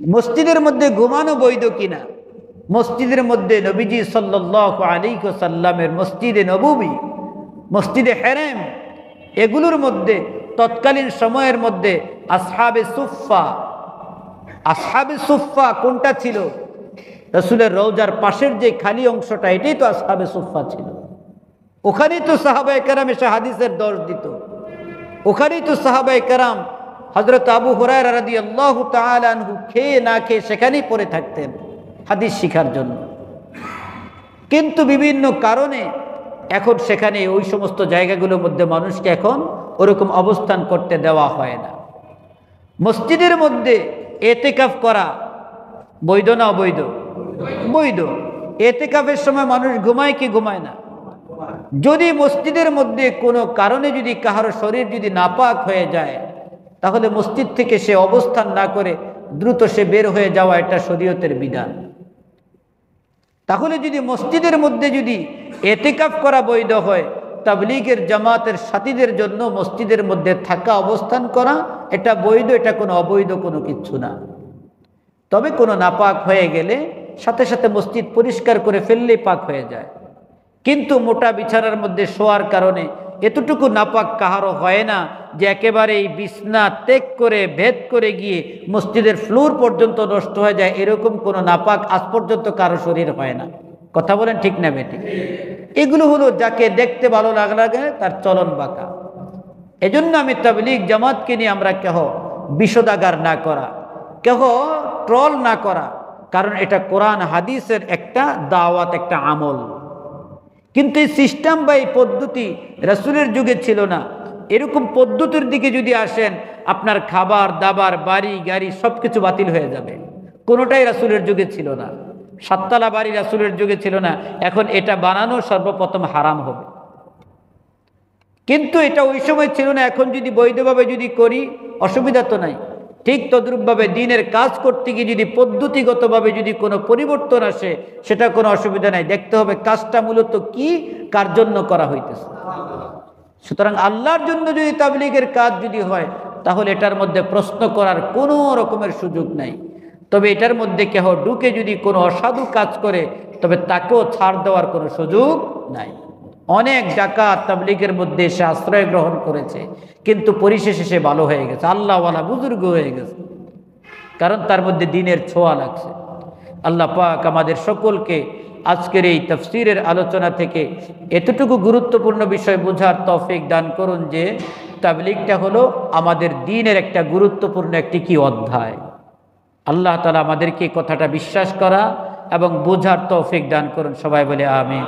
মসজিদের মধ্যে ঘুমানো বৈধ কিনা? মসজিদের মধ্যে নবীজি সাল্লাল্লাহু আলাইহি ওয়াসাল্লামের মসজিদে নববী, মসজিদে হেরেম, এগুলোর মধ্যে তৎকালীন সময়ের মধ্যে আসহাবে সুফফা কোনটা ছিল? রাসূলের রওজার পাশের যে খালি অংশটা, এটাই তো আসহাবে সুফফা ছিল। ওখানেই তো সাহাবায়ে কেরাম এসে হাদিসের দর্শ দিত। ওখানেই তো সাহাবায়ে কেরাম হযরত আবু হুরায়রা রাদিয়াল্লাহু তাআলা আনহু খেয়ে না খেয়ে সেখানেই পড়ে থাকতেন হাদিস শিখার জন্য। কিন্তু বিভিন্ন কারণে এখন সেখানে ওই সমস্ত জায়গাগুলোর মধ্যে মানুষকে এখন ওরকম অবস্থান করতে দেওয়া হয় না। মসজিদের মধ্যে এতেকাফ করা বৈধ না অবৈধ? বৈধ। এতেকাফের সময় মানুষ ঘুমায় কি ঘুমায় না? যদি মসজিদের মধ্যে কোনো কারণে যদি কাহারো শরীর যদি নাপাক হয়ে যায়, তাহলে মসজিদ থেকে সে অবস্থান না করে দ্রুত সে বের হয়ে যাওয়া, এটা শরীয়তের বিধান। তাহলে যদি মসজিদের মধ্যে যদি এতেকাফ করা বৈধ হয়, তাবলীগের জামাতের সাথীদের জন্য মসজিদের মধ্যে থাকা, অবস্থান করা এটা বৈধ, এটা কোনো অবৈধ কোনো কিচ্ছু না। তবে কোনো নাপাক হয়ে গেলে সাথে সাথে মসজিদ পরিষ্কার করে ফেললেই পাক হয়ে যায়। কিন্তু মোটা বিছানার মধ্যে শোয়ার কারণে এতটুকু নাপাক কাহারও হয় না যে একেবারেই বিছনা ত্যাগ করে ভেদ করে গিয়ে মসজিদের ফ্লোর পর্যন্ত নষ্ট হয়ে যায়, এরকম কোনো নাপাক আজ পর্যন্ত কারো শরীর হয় না। কথা বলেন ঠিক না বেটি? এগুলো হলো যাকে দেখতে ভালো লাগে তার চলন বাঁকা। এজন্য আমি তাবলীগ জামাতকে নিয়ে আমরা কেহ বিষোদাগার না করা, কেহ ট্রল না করা, কারণ এটা কোরআন হাদিসের একটা দাওয়াত, একটা আমল। কিন্তু এই সিস্টেম বা এই পদ্ধতি রাসূলের যুগে ছিল না। এরকম পদ্ধতির দিকে যদি আসেন, আপনার খাবার দাবার, বাড়ি গাড়ি সব কিছু বাতিল হয়ে যাবে। কোনোটাই রাসূলের যুগে ছিল না। সাততলা বাড়ি রাসূলের যুগে ছিল না, এখন এটা বানানো সর্বপ্রথম হারাম হবে। কিন্তু এটা ওই সময় ছিল না। এখন যদি বৈধভাবে যদি করি অসুবিধা তো নাই। ঠিক তদ্রূপভাবে দিনের কাজ করতে গিয়ে যদি পদ্ধতিগতভাবে যদি কোনো পরিবর্তন আসে, সেটা কোনো অসুবিধা নাই। দেখতে হবে কাজটা মূলত কি, কার জন্য করা হইতেছে। সুতরাং আল্লাহর জন্য যদি তাবলীগের কাজ যদি হয়, তাহলে এটার মধ্যে প্রশ্ন করার কোনো রকমের সুযোগ নাই। তবে এটার মধ্যে কেহ ঢুকে যদি কোনো অসাধু কাজ করে, তবে তাকেও ছাড় দেওয়ার কোনো সুযোগ নাই। অনেক ডাকাত তাবলীগের মধ্যে এসে আশ্রয় গ্রহণ করেছে, কিন্তু পরিশেষে সে ভালো হয়ে গেছে, আল্লাহওয়ালা বুজুর্গ হয়ে গেছে, কারণ তার মধ্যে দ্বীনের ছোঁয়া লাগছে। আল্লাহ পাক আমাদের সকলকে আজকের এই তাফসীরের আলোচনা থেকে এতটুকু গুরুত্বপূর্ণ বিষয় বোঝার তৌফিক দান করুন যে তাবলীগটা হলো আমাদের দ্বীনের একটা গুরুত্বপূর্ণ একটি কি অধ্যায়। আল্লাহ তাআলা আমাদেরকে কথাটা বিশ্বাস করা এবং বোঝার তৌফিক দান করুন। সবাই বলে আমিন।